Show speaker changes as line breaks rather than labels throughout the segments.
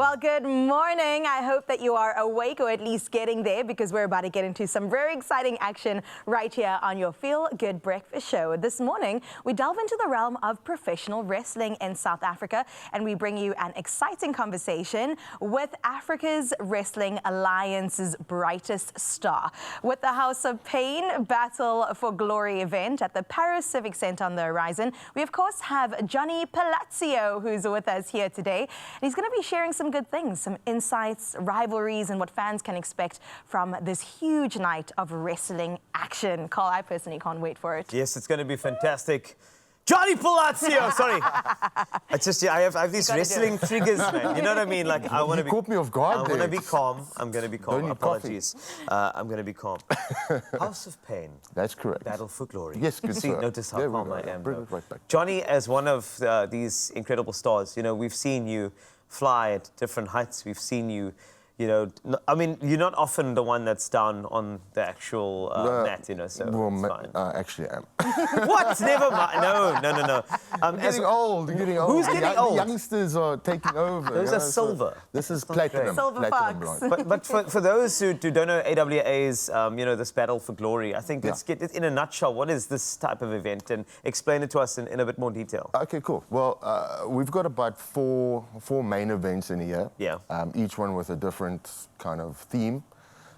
Well, good morning. I hope that you are awake or at least getting there because we're about to get into some very exciting action right here on your Feel Good Breakfast Show. This morning, we delve into the realm of professional wrestling in South Africa and we bring you an exciting conversation with Africa's Wrestling Alliance's brightest star. With the House of Pain Battle for Glory event at the Paris Civic Centre on the horizon, we of course have Johnny Palazzo who's with us here today. And he's going to be sharing some good things, some insights, rivalries, and what fans can expect from this huge night of wrestling action. Carl, I personally can't wait for it.
Yes, it's going to be fantastic. Johnny Palazzo! Sorry. I have these wrestling triggers, man. You know what I mean? Like, I want to be...
caught me off guard.
I want to be calm. I'm going to be calm. Apologies. I'm going to be calm. House of Pain.
That's correct.
Battle for Glory.
Yes, good
See,
sir.
notice how
There
calm
we
I
go.
am.
Bring it right back.
Johnny, as one of these incredible stars, you know, we've seen you fly at different heights. We've seen you, you know, I mean, you're not often the one that's down on the actual mat, you know, so it's fine.
Actually, I am.
What? Never mind. No.
I'm getting old.
Who's getting old?
The youngsters are taking over.
Those are silver.
This is platinum.
Silver
platinum
fox.
But for those who don't know AWA's, you know, this Battle for Glory, I think let's get it in a nutshell. What is this type of event? And explain it to us in a bit more detail.
Okay, cool. Well, we've got about four main events in a year.
Yeah.
Each one with a different kind of theme.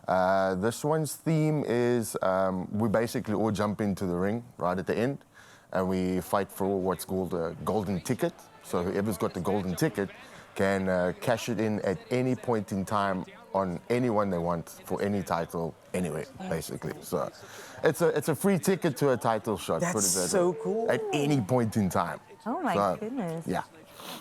This one's theme is we basically all jump into the ring right at the end and we fight for what's called a golden ticket. So whoever's got the golden ticket can cash it in at any point in time on anyone they want for any title anywhere, basically. So it's a free ticket to a title shot.
That's so cool.
At any point in time.
Oh my goodness.
Yeah.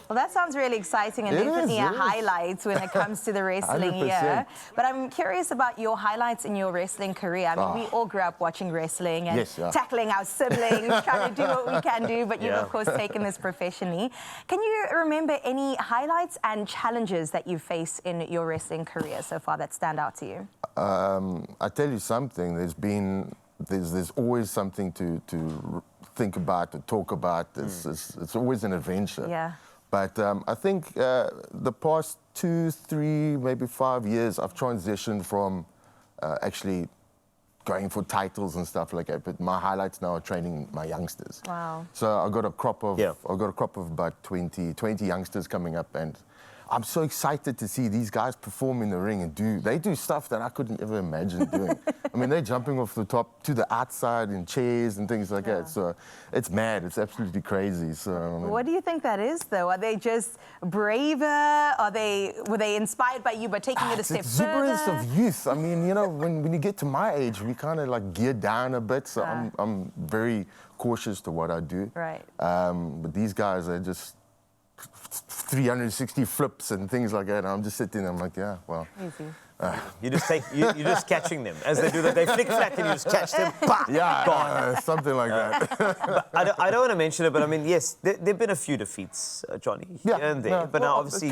Well, that sounds really exciting and definitely a highlight when it comes to the wrestling
100%.
year. But I'm curious about your highlights in your wrestling career. I mean, we all grew up watching wrestling and tackling our siblings, trying to do what we can do, but you've, of course, taken this professionally. Can you remember any highlights and challenges that you face in your wrestling career so far that stand out to you?
I tell you something, there's always something to think about, to talk about. It's always an adventure.
Yeah.
But I think the past 2, 3, maybe 5 years, I've transitioned from actually going for titles and stuff like that. But my highlights now are training my youngsters.
Wow.
So I got a crop of about 20 youngsters coming up, and I'm so excited to see these guys perform in the ring and they do stuff that I couldn't ever imagine doing. I mean, they're jumping off the top to the outside in chairs and things like that. So it's mad. It's absolutely crazy. So I mean,
what do you think that is, though? Are they just braver? Were they inspired by you by taking it a step further?
Exuberance of youth. I mean, you know, when you get to my age, we kind of like gear down a bit. So I'm very cautious to what I do.
Right.
But these guys are just 360 flips and things like that. And I'm just sitting there, I'm like, yeah, well.
Easy.
You're just catching them as they do that. They flick flack and you just catch them. Bah,
yeah, something like that.
But I don't want to mention it, but I mean, yes, there've been a few defeats, Johnny, here and there.
Yeah,
but now obviously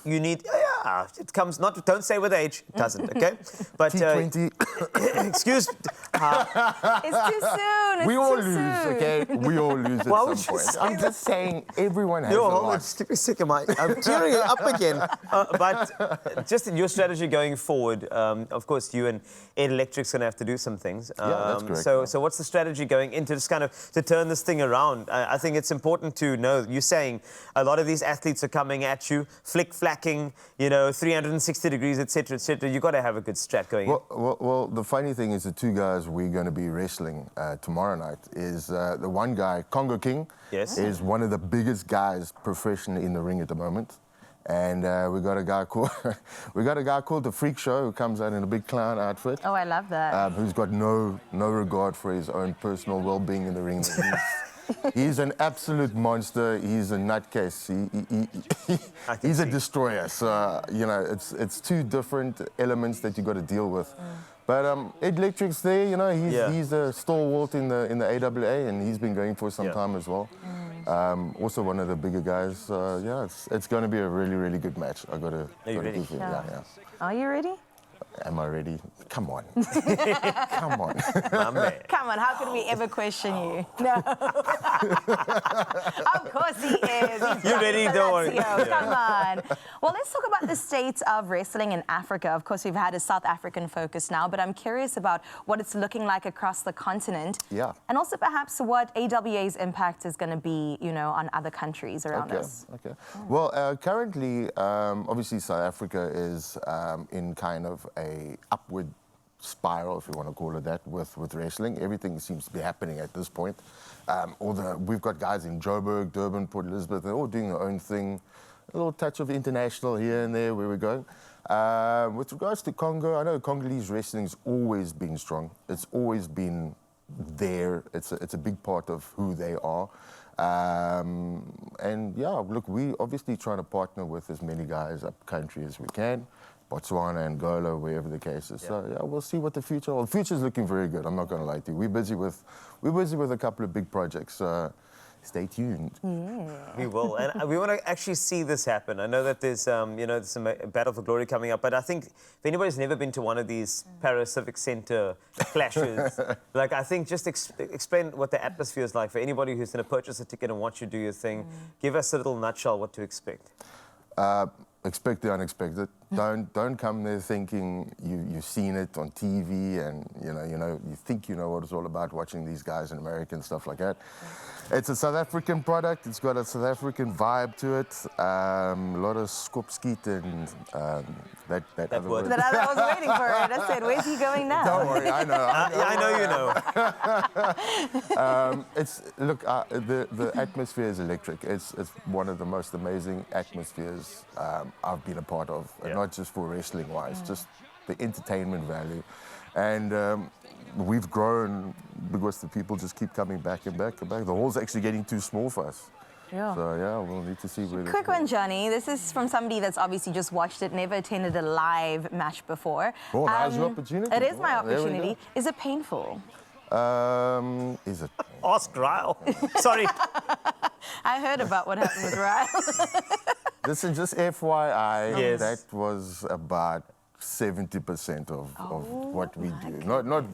you need. Yeah, it comes. Don't say with age. It doesn't. Okay. But
T20.
It's
Excuse.
too soon.
We all lose. Okay. We all lose at some point. I'm just saying, everyone has a lot.
Just give me a second, I'm tearing it up again. But just in your strategy going forward, of course, you and Ed Electric's going to have to do some things.
That's correct.
So what's the strategy going into just kind of to turn this thing around? I think it's important to know, you're saying a lot of these athletes are coming at you, flick-flacking, you know, 360 degrees, etc., etc. You've got to have a good strat going in.
Well, the funny thing is the two guys we're going to be wrestling tomorrow night is the one guy, Congo King, is one of the biggest guys professionally in the ring at the moment. And we got a guy called the Freak Show who comes out in a big clown outfit.
Oh, I love that.
Who's got no regard for his own personal well-being in the ring. He's an absolute monster. He's a nutcase. He's a destroyer. So you know, it's two different elements that you got to deal with. But Ed Electric's there. You know, he's a stalwart in the AWA, and he's been going for some time as well. Also one of the bigger guys. Yeah, it's going to be a really, really good match. I got to.
Are you ready?
Are you ready?
Am I ready? Come on. Come on.
My man.
Come on, how could we ever question you? No. Of course he is. He's
You ready? Don't worry.
Lazio. Come on. Well, let's talk about the state of wrestling in Africa. Of course, we've had a South African focus now, but I'm curious about what it's looking like across the continent.
Yeah.
And also perhaps what AWA's impact is going to be, you know, on other countries around us.
Okay. Well, currently, obviously, South Africa is in kind of a upward spiral, if you want to call it that, with wrestling. Everything seems to be happening at this point. We've got guys in Joburg, Durban, Port Elizabeth, they're all doing their own thing. A little touch of international here and there where we're going. With regards to Congo, I know Congolese wrestling's always been strong. It's always been there. It's a big part of who they are. And yeah, look, we obviously trying to partner with as many guys up country as we can. Botswana, Angola, wherever the case is. So yeah, we'll see what the future. Well, the future's looking very good. I'm not going to lie to you. We're busy with a couple of big projects. Stay tuned.
We will, and we want to actually see this happen. I know that there's, you know, some Battle for Glory coming up, but I think if anybody's never been to one of these Paris Civic Centre clashes, like I think just explain what the atmosphere is like for anybody who's going to purchase a ticket and watch you do your thing. Give us a little nutshell what to expect.
Expect the unexpected. Don't come there thinking you've seen it on TV and you think you know what it's all about watching these guys in America and stuff like that. It's a South African product. It's got a South African vibe to it. A lot of skopskiet and that other
word.
word.
I was waiting for it. I said, where's he going now?
Don't worry, I know.
I know you know.
The atmosphere is electric. It's one of the most amazing atmospheres I've been a part of, and not just for wrestling wise, just the entertainment value. And we've grown because the people just keep coming back and back and back. The hall's actually getting too small for us.
Yeah.
So yeah, we'll need to see where.
Quick one, Johnny. This is from somebody that's obviously just watched it, never attended a live match before.
Oh, now's your opportunity.
It is my
Oh, there we
opportunity. Is it painful?
Is it?
Ask Ryle. Sorry.
I heard about what happened with Ryle.
Listen, just FYI,
Yes.
that was about 70% of what we do. Not.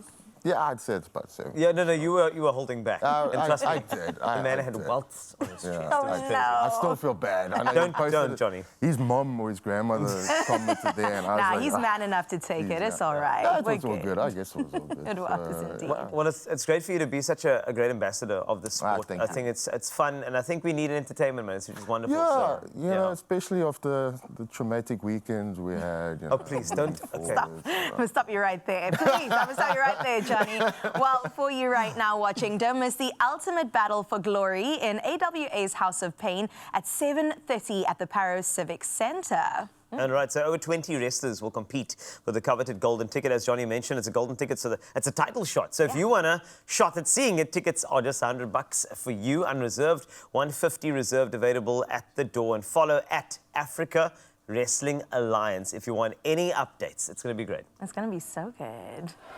Yeah, I'd say it's about 70.
Yeah, no, you were holding back. And trust me,
I did.
the man had welts on his chest.
Oh,
I still feel bad. I know you posted
Don't,
it.
Johnny.
His mom or his grandmother commented there, and I was
Nah,
like,
he's man enough to take it. It's all right.
Yeah, it
We're
was all good. I guess it was all good.
It was indeed.
Well, it's great for you to be such a great ambassador of the sport.
thank
I
you.
think it's fun, and I think we need entertainment, man. It's just wonderful.
Yeah,
so,
you know, especially after the traumatic weekend we had. You know,
Oh, please, don't. Okay.
I'm going to stop you right there. Please, I'm going to stop you right there, Johnny. Well, for you right now watching, don't miss the ultimate battle for glory in AWA's House of Pain at 7:30 at the Paris Civic Centre.
And right, so over 20 wrestlers will compete for the coveted golden ticket. As Johnny mentioned, it's a golden ticket, so it's a title shot. So if you want a shot at seeing it, tickets are just $100 for you, unreserved, $150 reserved, available at the door. And follow at Africa Wrestling Alliance if you want any updates. It's going to be great.
It's going to be so good.